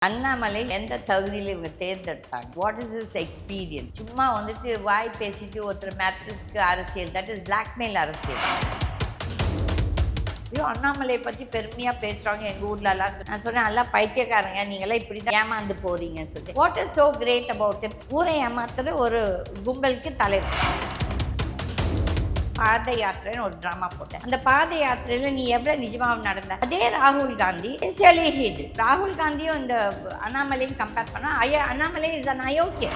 அண்ணாமலை எந்த தகுதியில் இவங்க தேர்ந்தெடுத்தாங்க? What is is experience? சும்மா வந்துட்டு வாய் பேசிட்டு ஒருத்தர் மேட்ரிக்ஸ்க்கு அரசியல், தட் இஸ் பிளாக்மெயில் அரசியல். ஐயோ, அண்ணாமலையை பற்றி பெருமையாக பேசுகிறாங்க எங்கள் ஊர்லலாம். நான் சொன்னேன், எல்லாம் பைத்தியக்காரங்க, நீங்களாம் இப்படி தான் ஏமாந்து போகிறீங்கன்னு சொல்லிட்டு. What is so great about it? ஊரை ஏமாத்துற ஒரு கும்பலுக்கு தலைவர். பாத யாத்திரைன்னு ஒரு ட்ராமா போட்டேன். அந்த பாத யாத்திரையில நீ எவ்வளவு நிஜமாக நடந்த? அதே ராகுல் காந்தி ராகுல் காந்தியும் இந்த அண்ணாமலையும் கம்பேர் பண்ணா அண்ணாமலை இஸ் அன் அயோக்கிய.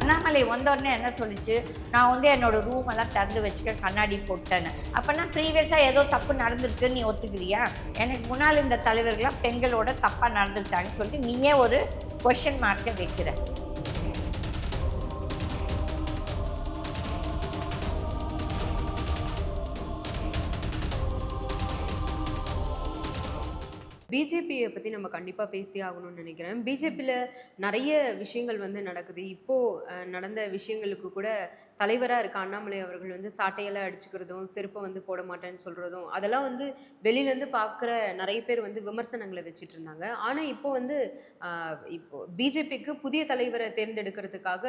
அண்ணாமலை வந்தோடனே என்ன சொல்லிச்சு, நான் வந்து என்னோட ரூம் எல்லாம் திறந்து வச்சுக்க கண்ணாடி போட்டேன்னு. அப்போனா ப்ரீவியஸாக ஏதோ தப்பு நடந்திருக்குன்னு நீ ஒத்துக்கிறியா? எனக்கு முன்னால் இந்த தலைவர்கள்லாம் பெண்களோட தப்பாக நடந்துட்டாங்கன்னு சொல்லிட்டு நீயே ஒரு கொஸ்டின் மார்க்கை வைக்கிற. பிஜேபியை பற்றி நம்ம கண்டிப்பாக பேசி ஆகணும்னு நினைக்கிறேன். பிஜேபியில் நிறைய விஷயங்கள் நடக்குது. இப்போது நடந்த விஷயங்களுக்கு கூட தலைவராக இருக்க அண்ணாமலை அவர்கள் சாட்டையெல்லாம் அடிச்சுக்கிறதும், செருப்பை போட மாட்டேன்னு சொல்கிறதும், அதெல்லாம் வெளியிலேருந்து பார்க்குற நிறைய பேர் விமர்சனங்களை வச்சுட்டு இருந்தாங்க. ஆனால் இப்போ பிஜேபிக்கு புதிய தலைவரை தேர்ந்தெடுக்கிறதுக்காக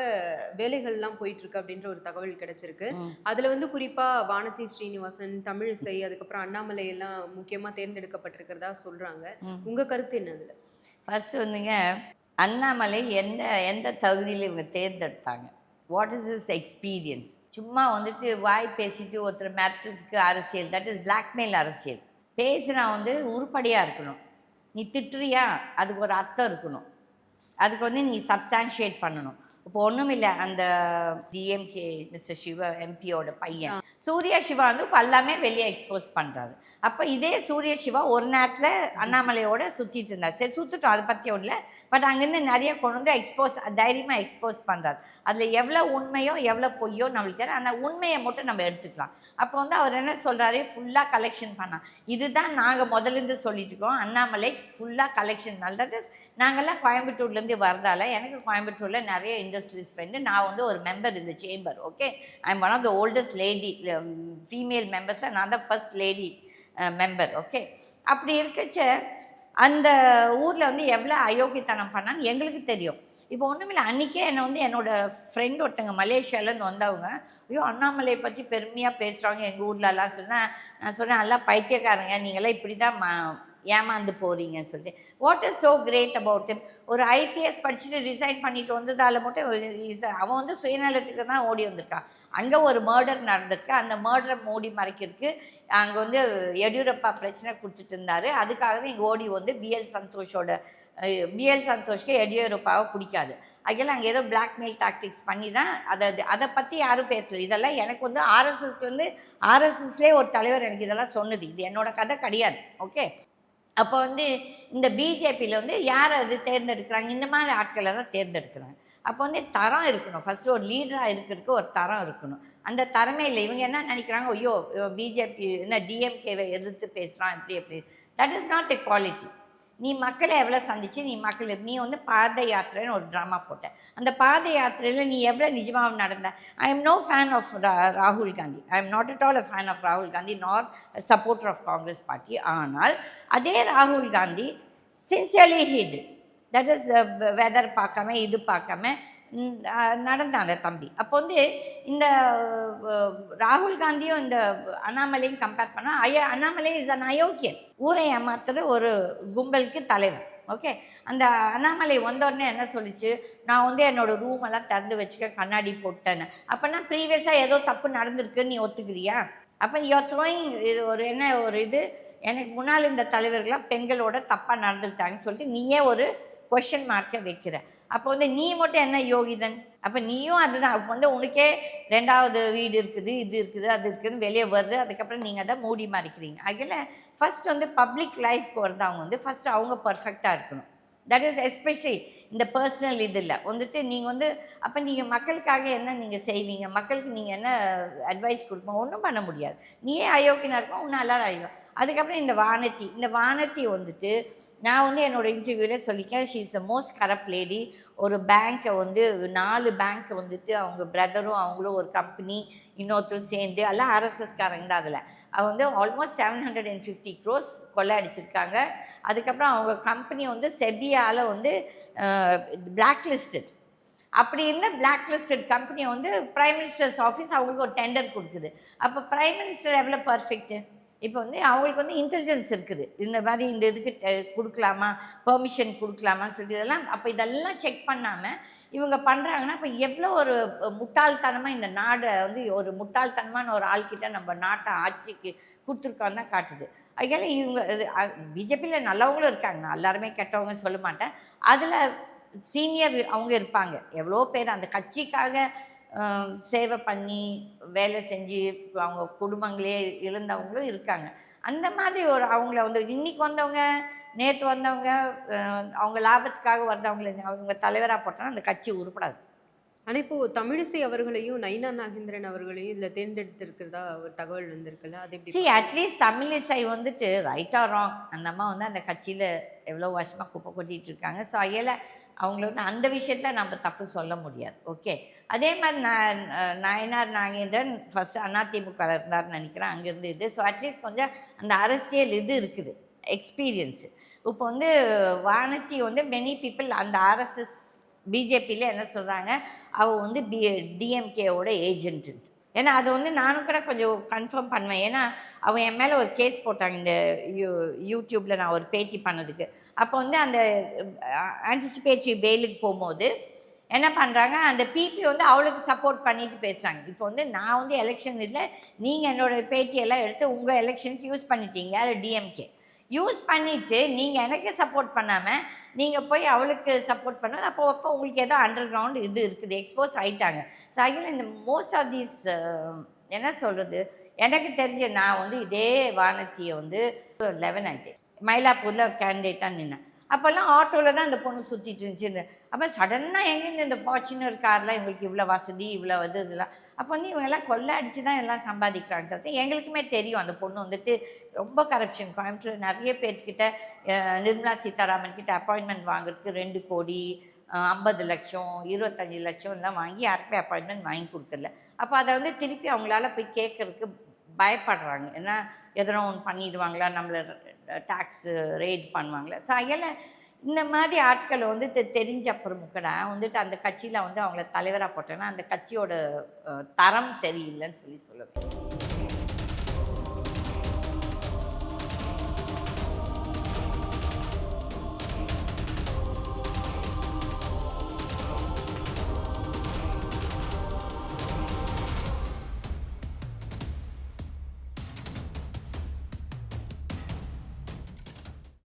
வேலைகள்லாம் போயிட்டுருக்கு அப்படின்ற ஒரு தகவல் கிடைச்சிருக்கு. அதில் குறிப்பாக வானதி ஸ்ரீனிவாசன், தமிழிசை, அதுக்கப்புறம் அண்ணாமலை எல்லாம் முக்கியமாக தேர்ந்தெடுக்கப்பட்டிருக்கிறதா சொல்கிறாங்க. உங்க கருத்து என்ன? அதுல ஃபர்ஸ்ட் அண்ணாமலை எந்த தகுதியில் இவங்க தேர்ந்தெடுத்தாங்க? What is is experience? சும்மா வந்துட்டு வாய் பேசிட்டு ஒருத்தர் மேட்ரிக்ஸ்க்கு அரசியல், தட் இஸ் பிளாக்மெயில் அரசியல். பேசுனா உருப்படியாக இருக்கணும். நீ திட்டுறியா, அதுக்கு ஒரு அர்த்தம் இருக்கணும். அதுக்கு நீ சப்ஸ்டான்ஷியேட் பண்ணணும். இப்போ ஒன்றும் இல்லை, அந்த டிஎம்கே மிஸ்டர் சிவா எம்பியோட பையன் சூர்யா சிவா இப்போ எல்லாமே வெளியே எக்ஸ்போஸ் பண்ணுறாரு. அப்போ இதே சூர்யா சிவா ஒரு நேரத்தில் அண்ணாமலையோட சுற்றிட்டு இருந்தார். சரி, சுற்றிட்டோம், அதை பற்றி ஒன்றும் இல்லை. பட் அங்கேருந்து நிறைய கொண்டு தைரியமாக எக்ஸ்போஸ் பண்ணுறாரு. அதில் எவ்வளோ உண்மையோ எவ்வளோ பொய்யோ நம்மளுக்கு தெரியும். அந்த உண்மையை மட்டும் நம்ம எடுத்துக்கலாம். அப்போ அவர் என்ன சொல்கிறாரு, ஃபுல்லாக கலெக்ஷன் பண்ணால் இதுதான் நாங்கள் முதலேருந்து சொல்லிட்டு இருக்கோம். அண்ணாமலை ஃபுல்லாக கலெக்ஷன் நல்லது. நாங்கள்லாம் கோயம்புத்தூர்லேருந்து வரதால எனக்கு கோயம்புத்தூரில் நிறைய இண்டஸ்ட்ரீஸ் ஃப்ரெண்டு. நான் ஒரு மெம்பர் இந்த chamber. Okay, I am one of the oldest lady female மெம்பர்ஸில் நான் தான் ஃபர்ஸ்ட் லேடி மெம்பர். ஓகே, அப்படி இருக்கச்ச அந்த ஊரில் எவ்வளோ அயோக்கியத்தனம் பண்ணான்னு எங்களுக்கு தெரியும். இப்போ ஒன்றுமில்லை, அன்றைக்கே என்னோடய ஃப்ரெண்ட் ஒருத்தங்க மலேசியாவிலேருந்து வந்தவங்க, ஐயோ அண்ணாமலையை பற்றி பெருமையாக பேசுகிறாங்க எங்கள் ஊர்லலாம் சொன்னேன். நான் சொன்னேன், எல்லாம் பைத்தியக்காரங்க, நீங்களாம் இப்படி தான் ஏமாந்து போகிறீங்கன்னு சொல்லிட்டு. What is so great about him? ஒரு ஐபிஎஸ் படிச்சுட்டு ரிசைன் பண்ணிட்டு வந்ததால் மட்டும் அவன் சுயநலத்துக்கு தான் ஓடி வந்திருக்கான். அங்கே ஒரு மர்டர் நடந்திருக்கு. அந்த மர்டரை மூடி மறைக்கிறதுக்கு அங்கே எடியூரப்பா பிரச்சனை கொடுத்துட்டு இருந்தார். அதுக்காக தான் இங்கே ஓடி பிஎல் சந்தோஷ்க்கு எடியூரப்பாவை பிடிக்காது. அதெல்லாம் அங்கே ஏதோ பிளாக்மெயில் டாக்டிக்ஸ் பண்ணி தான் அதை பற்றி யாரும் பேசலை. இதெல்லாம் எனக்கு ஆர்எஸ்எஸ்லேயே ஒரு தலைவர் எனக்கு இதெல்லாம் சொன்னது. இது என்னோட கதை கிடையாது. ஓகே, அப்போ இந்த பிஜேபியில் யார் அது தேர்ந்தெடுக்கிறாங்க? இந்த மாதிரி ஆட்களை தான் தேர்ந்தெடுக்கிறாங்க. அப்போ தரம் இருக்கணும். ஃபஸ்ட்டு ஒரு லீடராக இருக்கிறதுக்கு ஒரு தரம் இருக்கணும். அந்த தரமே இல்லை. இவங்க என்ன நினைக்கிறாங்க, ஐயோ பிஜேபி டிஎம்கேவை எதிர்த்து பேசுகிறான் எப்படி. That is not a quality. நீ மக்களை எவ்வளோ சந்திச்சு நீ பாத யாத்திரைன்னு ஒரு ட்ராமா போட்ட. அந்த பாத யாத்திரையில் நீ எவ்வளோ நிஜமாக நடந்த? I am no fan of ராகுல் Gandhi. I am not at all a fan of ராகுல் காந்தி நார் சப்போர்ட்டர் ஆஃப் காங்கிரஸ் பார்ட்டி. ஆனால் அதே ராகுல் Gandhi sincerely hit, that is whether பார்க்காம இது பார்க்காம நடந்தான் அந்த தம்பி. அப்போ இந்த ராகுல் காந்தியும் இந்த அண்ணாமலையும் கம்பேர் பண்ணால் அண்ணாமலை இஸ் அன் அயோக்கியன். ஊரை ஏமாத்துற ஒரு கும்பலுக்கு தலைவர். ஓகே, அந்த அண்ணாமலை வந்தோடனே என்ன சொல்லிச்சு, நான் என்னோட ரூம் எல்லாம் திறந்து வச்சுக்க கண்ணாடி போட்டேன்னு. அப்போனா ப்ரீவியஸாக ஏதோ தப்பு நடந்திருக்குன்னு நீ ஒத்துக்கிறியா? அப்போ யூஆர் த்ரோயிங் இது எனக்கு முன்னால் இந்த தலைவர்களாம் பெண்களோட தப்பாக நடந்துக்கிட்டாங்கன்னு சொல்லிட்டு நீயே ஒரு கொஸ்டின் மார்க்கை வைக்கிற. அப்போ நீ மட்டும் என்ன யோகிதன்? அப்போ நீயும் அதுதான். அப்போ உனக்கே 2வது வீடு இருக்குது, இது இருக்குது, அது இருக்குதுன்னு வெளியே வருது. அதுக்கப்புறம் நீங்கள் அதை மூடி மறைக்கிறீங்க. அதில் ஃபஸ்ட் பப்ளிக் லைஃப்க்கு வரதவங்க ஃபஸ்ட்டு அவங்க பர்ஃபெக்டாக இருக்கணும். தட் இஸ் எஸ்பெஷலி இந்த பர்சனல் இதில் நீங்கள் அப்போ நீங்கள் மக்களுக்காக என்ன நீங்கள் செய்வீங்க? மக்களுக்கு நீங்கள் என்ன அட்வைஸ் கொடுப்போம்? ஒன்றும் பண்ண முடியாது. நீயே அயோக்கியனாக இருப்போம், இன்னும் எல்லாரும் அயோக்கியம். அதுக்கப்புறம் இந்த வானதி வந்துட்டு நான் வந்து என்னோடய இன்டர்வியூவில் சொல்லியிருக்கேன், she is the most corrupt lady. ஒரு பேங்க்கை வந்து 4 பேங்க்கை வந்துட்டு அவங்க பிரதரும் அவங்களும் ஒரு கம்பெனி இன்னொருத்தரும் சேர்ந்து எல்லாம் ஆர்எஸ்எஸ்காரங்க தான். அதில் அவங்க வந்து ஆல்மோஸ்ட் 750 crores கொள்ளை அடிச்சிருக்காங்க. அதுக்கப்புறம் அவங்க கம்பெனி வந்து செபியால் வந்து பிளாக் லிஸ்டட். அப்படி இருந்த பிளாக் லிஸ்டட் கம்பெனியை வந்து பிரைம் மினிஸ்டர்ஸ் ஆஃபீஸ் அவங்களுக்கு ஒரு டெண்டர் கொடுக்குது. அப்போ பிரைம் மினிஸ்டர் எவ்வளோ பர்ஃபெக்ட்டு? இப்போ வந்து அவங்களுக்கு வந்து இன்டெலிஜென்ஸ் இருக்குது, இந்த மாதிரி இந்த இதுக்கு கொடுக்கலாமா, பெர்மிஷன் கொடுக்கலாமான்னு சொல்லிட்டு இதெல்லாம். அப்போ இதெல்லாம் செக் பண்ணாமல் இவங்க பண்ணுறாங்கன்னா அப்போ எவ்வளோ ஒரு முட்டாள்தனமாக இந்த நாடை வந்து ஒரு முட்டாள்தனமான ஒரு ஆள்கிட்ட நம்ம நாட்டை ஆட்சிக்கு கொடுத்துருக்கோன்னு தான் காட்டுது. அதனால இவங்க பிஜேபியில் நல்லவங்களும் இருக்காங்க, நான் எல்லாருமே கெட்டவங்க சொல்ல மாட்டேன். அதில் சீனியர் அவங்க இருப்பாங்க, எவ்வளோ பேர் அந்த கட்சிக்காக சேவை பண்ணி வேலை செஞ்சு அவங்க குடும்பங்களே இழந்தவங்களும் இருக்காங்க. அந்த மாதிரி ஒரு அவங்கள வந்து இன்றைக்கி வந்தவங்க நேற்று வந்தவங்க அவங்க லாபத்துக்காக வந்தவங்களை அவங்க தலைவராக போட்டாங்கன்னா அந்த கட்சி உருப்படாது. ஆனால் இப்போது தமிழிசை அவர்களையும் நயினா நாகேந்திரன் அவர்களையும் இதில் தேர்ந்தெடுத்திருக்கிறதா ஒரு தகவல் வந்திருக்குல்ல, அது எப்படி? அட்லீஸ்ட் தமிழிசை வந்துட்டு ரைட் ஆர் ராங் அந்த அம்மா வந்து அந்த கட்சியில் எவ்வளோ வருஷமாக குப்பை கொட்டிகிட்டு இருக்காங்க. ஸோ அதில் அவங்கள வந்து அந்த விஷயத்தில் நம்ம தப்பு சொல்ல முடியாது. ஓகே, அதே மாதிரி நயினார் நாகேந்திரன் ஃபஸ்ட்டு அதிமுக இருந்தார்னு நினைக்கிறேன், அங்கேருந்து இது. ஸோ அட்லீஸ்ட் கொஞ்சம் அந்த அரசியல் இது இருக்குது, எக்ஸ்பீரியன்ஸு. இப்போ வந்து வானதி வந்து மெனி பீப்புள் அந்த ஆர்எஸ்எஸ் பிஜேபியில் என்ன சொல்கிறாங்க, அவள் வந்து டிஎம்கேவோட ஏஜென்ட்டு. ஏன்னா அது வந்து நானும் கூட கொஞ்சம் கன்ஃபார்ம் பண்ணுவேன். ஏன்னா அவன் என் மேலே ஒரு கேஸ் போட்டாங்க இந்த யூடியூப்பில் நான் ஒரு பேட்டி பண்ணதுக்கு. அப்போ வந்து அந்த ஆன்டிசிபேட்டரி பெயிலுக்கு போகும்போது என்ன பண்ணுறாங்க, அந்த பிபி வந்து அவளுக்கு சப்போர்ட் பண்ணிட்டு பேசுகிறாங்க. இப்போ வந்து நான் வந்து எலெக்ஷன் இதில் நீங்கள் என்னோடய பேட்டியெல்லாம் எடுத்து உங்கள் எலெக்ஷனுக்கு யூஸ் பண்ணிட்டீங்க, யார் டிஎம்கே யூஸ் பண்ணிவிட்டு நீங்கள் எனக்கு சப்போர்ட் பண்ணாமல் நீங்கள் போய் அவளுக்கு சப்போர்ட் பண்ண, அப்போ உங்களுக்கு ஏதோ அண்டர் கிரவுண்ட் இது இருக்குது, எக்ஸ்போஸ் ஆகிட்டாங்க. ஸோ அதில் இந்த மோஸ்ட் ஆஃப் தீஸ் என்ன சொல்கிறது, எனக்கு தெரிஞ்ச நான் வந்து இதே வானதியை வந்து 11 ஆகிட்டேன், மயிலாப்பூரில் ஒரு கேண்டிடேட்டாக நின்னேன். அப்போல்லாம் ஆட்டோவில் தான் அந்த பொண்ணு சுற்றிட்டு இருந்துச்சு. அப்போ சடனாக எங்கேருந்து இந்த ஃபார்ச்சுனர் கார்லாம் இவங்களுக்கு இவ்வளோ வசதி இவ்வளோ இது இதெல்லாம். அப்போ வந்து இவங்கெல்லாம் கொள்ளை அடித்து தான் எல்லாம் சம்பாதிக்கிறாங்க. எங்களுக்குமே தெரியும் அந்த பொண்ணு வந்துட்டு ரொம்ப கரப்ஷன். கோயம்புத்தூர் நிறைய பேர்கிட்ட நிர்மலா சீதாராமன் கிட்ட அப்பாயின்மெண்ட் வாங்குறதுக்கு 2 கோடி 50 லட்சம் 25 லட்சம் எல்லாம் வாங்கி யாருக்குமே அப்பாயின்மெண்ட் வாங்கி கொடுக்கல. அப்போ அதை வந்து திருப்பி அவங்களால போய் கேட்குறதுக்கு பயப்படுறாங்க. ஏன்னா எதனா ஒன்று பண்ணிடுவாங்களா, நம்மளை டேக்ஸு ரெய்ட் பண்ணுவாங்களா. ஸோ அதில் இந்த மாதிரி ஆட்களை வந்து தெரிஞ்ச அப்புறமும் கூட வந்துட்டு அந்த கட்சியில் வந்து அவங்கள தலைவராக போட்டேன்னா அந்த கட்சியோட தரம் சரியில்லைன்னு சொல்லுவேன்.